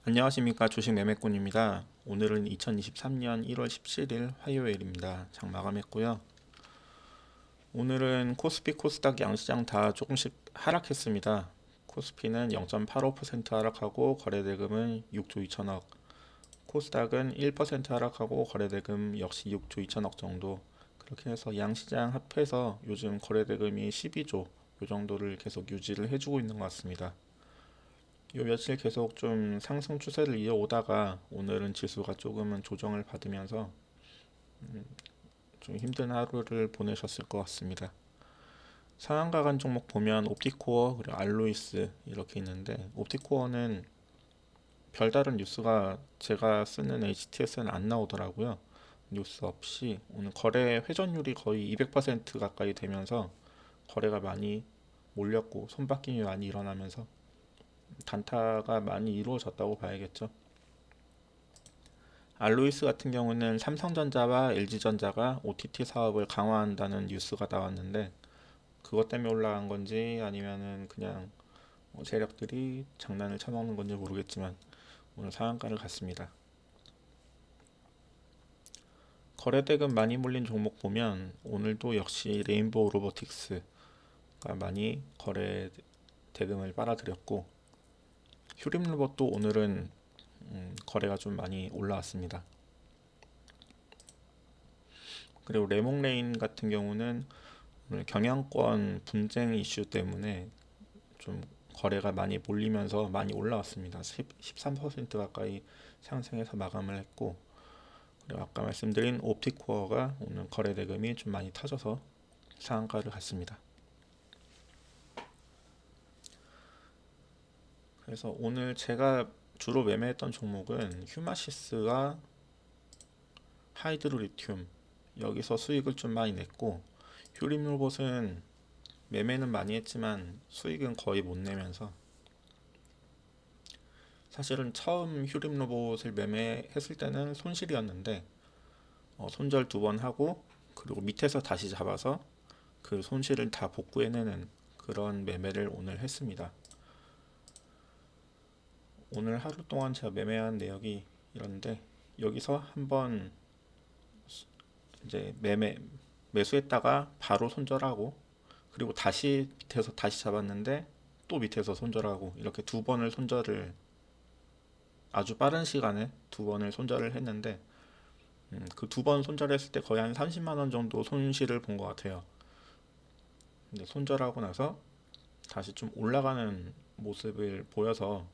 안녕하십니까. 주식 매매꾼입니다. 오늘은 2023년 1월 17일 화요일입니다. 장 마감했고요. 오늘은 코스피 코스닥 양시장 다 조금씩 하락했습니다. 코스피는 0.85% 하락하고 거래대금은 6조 2천억, 코스닥은 1% 하락하고 거래대금 역시 6조 2천억 정도. 그렇게 해서 양시장 합해서 요즘 거래대금이 12조 요 정도를 계속 유지를 해주고 있는 것 같습니다. 요 며칠 계속 좀 상승 추세를 이어오다가 오늘은 지수가 조금은 조정을 받으면서 좀 힘든 하루를 보내셨을 것 같습니다. 상한가 간 종목 보면 옵티코어 그리고 알로이스 이렇게 있는데, 옵티코어는 별다른 뉴스가 제가 쓰는 HTS는 안 나오더라고요. 뉴스 없이 오늘 거래 회전율이 거의 200% 가까이 되면서 거래가 많이 몰렸고 손바뀜이 많이 일어나면서 단타가 많이 이루어졌다고 봐야겠죠. 알로이스 같은 경우는 삼성전자와 LG전자가 OTT 사업을 강화한다는 뉴스가 나왔는데, 그것 때문에 올라간 건지 아니면은 그냥 세력들이 장난을 쳐먹는 건지 모르겠지만 오늘 상한가를 갔습니다. 거래대금 많이 몰린 종목 보면 오늘도 역시 레인보우 로보틱스가 많이 거래 대금을 빨아들였고, 휴림로봇도 오늘은 거래가 좀 많이 올라왔습니다. 그리고 레몽레인 같은 경우는 오늘 경영권 분쟁 이슈 때문에 좀 거래가 많이 몰리면서 많이 올라왔습니다. 13% 가까이 상승해서 마감을 했고, 그리고 아까 말씀드린 옵티코어가 오늘 거래 대금이 좀 많이 터져서 상한가를 갔습니다. 그래서 오늘 제가 주로 매매했던 종목은 휴마시스와 하이드로리튬, 여기서 수익을 좀 많이 냈고, 휴림로봇은 매매는 많이 했지만 수익은 거의 못 내면서, 사실은 처음 휴림로봇을 매매했을 때는 손실이었는데 손절 2번 하고 그리고 밑에서 다시 잡아서 그 손실을 다 복구해내는 그런 매매를 오늘 했습니다. 오늘 하루 동안 제가 매매한 내역이 이런데, 여기서 한번 이제 매수했다가 바로 손절하고, 그리고 다시 밑에서 다시 잡았는데 또 밑에서 손절하고, 이렇게 2번을 손절을, 아주 빠른 시간에 2번을 손절을 했는데, 그 2번 손절했을 때 거의 한 30만 원 정도 손실을 본 것 같아요. 근데 손절하고 나서 다시 좀 올라가는 모습을 보여서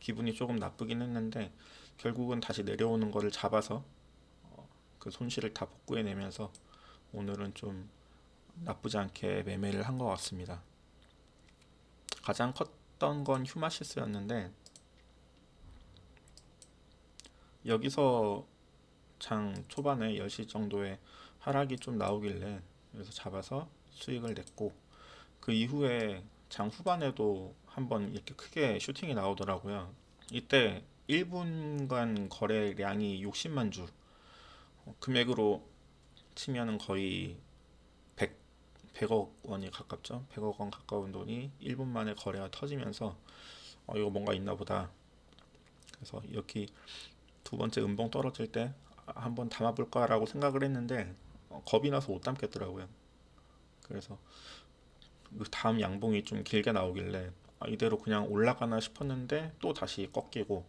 기분이 조금 나쁘긴 했는데, 결국은 다시 내려오는 거를 잡아서 그 손실을 다 복구해내면서 오늘은 좀 나쁘지 않게 매매를 한 것 같습니다. 가장 컸던 건 휴마시스였는데, 여기서 장 초반에 10시 정도에 하락이 좀 나오길래 여기서 잡아서 수익을 냈고, 그 이후에 장 후반에도 한번 이렇게 크게 슈팅이 나오더라고요. 이때 1분간 거래량이 60만 주, 금액으로 치면은 거의 100억 원이 가깝죠. 100억 원 가까운 돈이 1분 만에 거래가 터지면서 이거 뭔가 있나 보다. 그래서 여기 두 번째 음봉 떨어질 때 한번 담아볼까라고 생각을 했는데 겁이 나서 못 담겠더라고요. 그래서 그 다음 양봉이 좀 길게 나오길래 이대로 그냥 올라가나 싶었는데 또 다시 꺾이고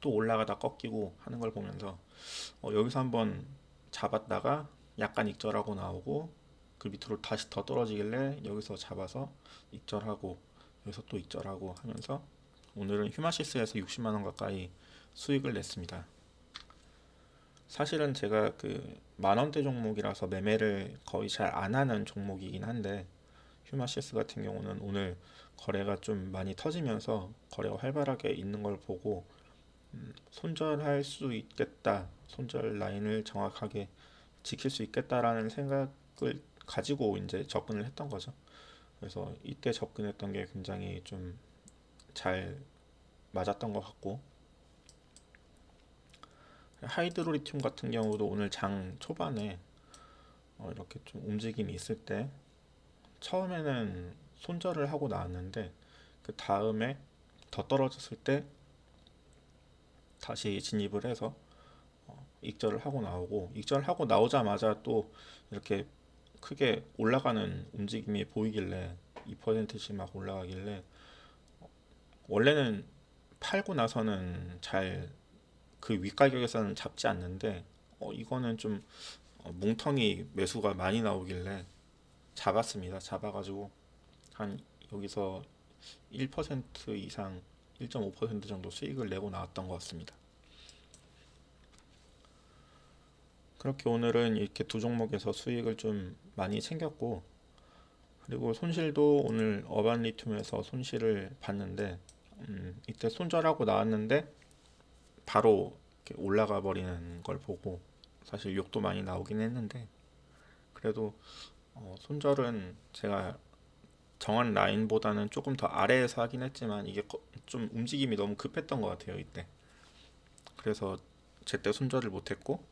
또 올라가다 꺾이고 하는 걸 보면서 여기서 한번 잡았다가 약간 익절하고 나오고, 그 밑으로 다시 더 떨어지길래 여기서 잡아서 익절하고 여기서 또 익절하고 하면서 오늘은 휴마시스에서 60만 원 가까이 수익을 냈습니다. 사실은 제가 그 만원대 종목이라서 매매를 거의 잘 안 하는 종목이긴 한데, 휴마시스 같은 경우는 오늘 거래가 좀 많이 터지면서 거래가 활발하게 있는 걸 보고 손절할 수 있겠다, 손절 라인을 정확하게 지킬 수 있겠다라는 생각을 가지고 이제 접근을 했던 거죠. 그래서 이때 접근했던 게 굉장히 좀 잘 맞았던 것 같고, 하이드로리튬 같은 경우도 오늘 장 초반에 이렇게 좀 움직임이 있을 때 처음에는 손절을 하고 나왔는데, 그 다음에 더 떨어졌을 때 다시 진입을 해서 익절을 하고 나오고, 익절을 하고 나오자마자 또 이렇게 크게 올라가는 움직임이 보이길래 2%씩 막 올라가길래, 원래는 팔고 나서는 잘 그 윗가격에서는 잡지 않는데 이거는 좀 뭉텅이 매수가 많이 나오길래 잡았습니다. 잡아가지고 한 여기서 1% 이상, 1.5% 정도 수익을 내고 나왔던 것 같습니다. 그렇게 오늘은 이렇게 두 종목에서 수익을 좀 많이 챙겼고, 그리고 손실도 오늘 어반리튬에서 손실을 봤는데, 이때 손절하고 나왔는데 바로 이렇게 올라가 버리는 걸 보고 사실 욕도 많이 나오긴 했는데, 그래도 손절은 제가 정한 라인보다는 조금 더 아래에서 하긴 했지만 이게 좀 움직임이 너무 급했던 것 같아요 이때. 그래서 제때 손절을 못했고,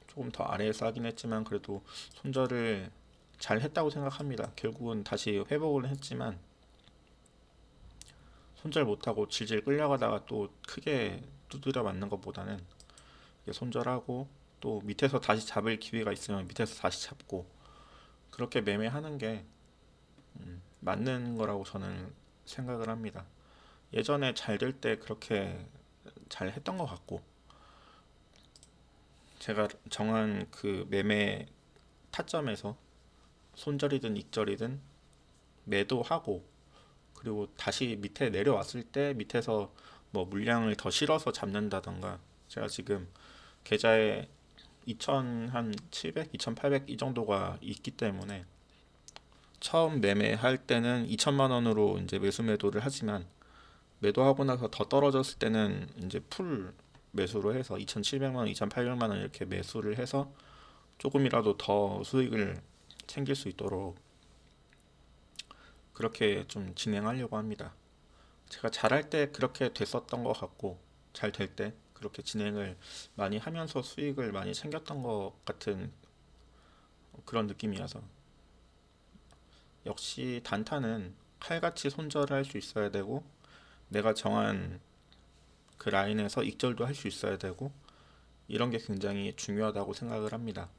조금 더 아래에서 하긴 했지만 그래도 손절을 잘 했다고 생각합니다. 결국은 다시 회복을 했지만 손절 못하고 질질 끌려가다가 또 크게 두드려 맞는 것보다는 손절하고 또 밑에서 다시 잡을 기회가 있으면 밑에서 다시 잡고, 그렇게 매매하는 게 맞는 거라고 저는 생각을 합니다. 예전에 잘 될 때 그렇게 잘 했던 것 같고, 제가 정한 그 매매 타점에서 손절이든 익절이든 매도하고, 그리고 다시 밑에 내려왔을 때 밑에서 뭐 물량을 더 실어서 잡는다던가, 제가 지금 계좌에 2,700, 2,800 이 정도가 있기 때문에 처음 매매할 때는 2천만 원으로 이제 매수 매도를 하지만, 매도하고 나서 더 떨어졌을 때는 이제 풀 매수로 해서 2,700만 원, 2,800만 원 이렇게 매수를 해서 조금이라도 더 수익을 챙길 수 있도록 그렇게 좀 진행하려고 합니다. 제가 잘할 때 그렇게 됐었던 것 같고, 잘 될 때 그렇게 진행을 많이 하면서 수익을 많이 챙겼던 것 같은 그런 느낌이어서, 역시 단타는 칼같이 손절을 할 수 있어야 되고, 내가 정한 그 라인에서 익절도 할 수 있어야 되고, 이런 게 굉장히 중요하다고 생각을 합니다.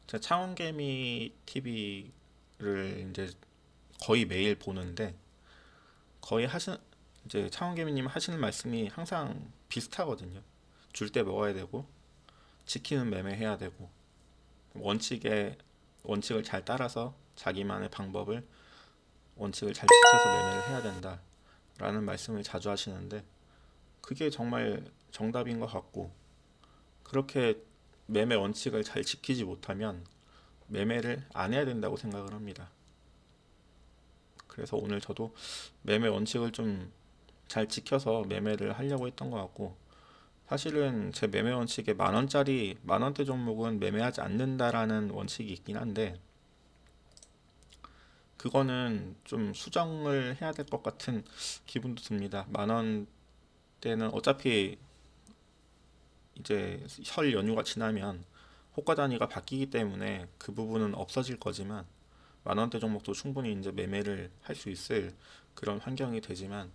제가 창원개미 TV를 이제 거의 매일 보는데, 거의 이제 창원개미님 하시는 말씀이 항상 비슷하거든요. 줄 때 먹어야 되고, 지키는 매매해야 되고, 원칙을 잘 따라서 자기만의 원칙을 잘 지켜서 매매를 해야 된다라는 말씀을 자주 하시는데, 그게 정말 정답인 것 같고, 그렇게 매매 원칙을 잘 지키지 못하면 매매를 안 해야 된다고 생각을 합니다. 그래서 오늘 저도 매매 원칙을 좀 잘 지켜서 매매를 하려고 했던 것 같고, 사실은 제 매매 원칙에 만 원대 종목은 매매하지 않는다라는 원칙이 있긴 한데, 그거는 좀 수정을 해야 될 것 같은 기분도 듭니다. 만 원대는 어차피 이제 설 연휴가 지나면 호가 단위가 바뀌기 때문에 그 부분은 없어질 거지만, 만 원대 종목도 충분히 이제 매매를 할 수 있을 그런 환경이 되지만,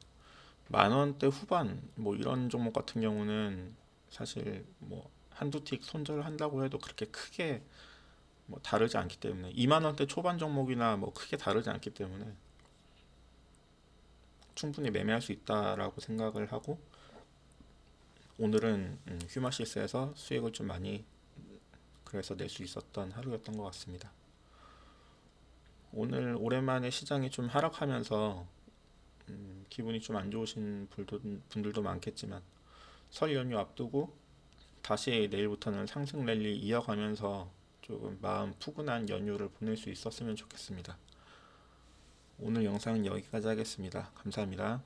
만 원대 후반 뭐 이런 종목 같은 경우는 사실 뭐 한두 틱 손절한다고 해도 그렇게 크게 뭐 다르지 않기 때문에, 2만 원대 초반 종목이나 뭐 크게 다르지 않기 때문에 충분히 매매할 수 있다라고 생각을 하고, 오늘은 휴마시스에서 수익을 좀 많이 그래서 낼 수 있었던 하루였던 것 같습니다. 오늘 오랜만에 시장이 좀 하락하면서 기분이 좀 안 좋으신 분들도 많겠지만, 설 연휴 앞두고 다시 내일부터는 상승 랠리 이어가면서 조금 마음 푸근한 연휴를 보낼 수 있었으면 좋겠습니다. 오늘 영상은 여기까지 하겠습니다. 감사합니다.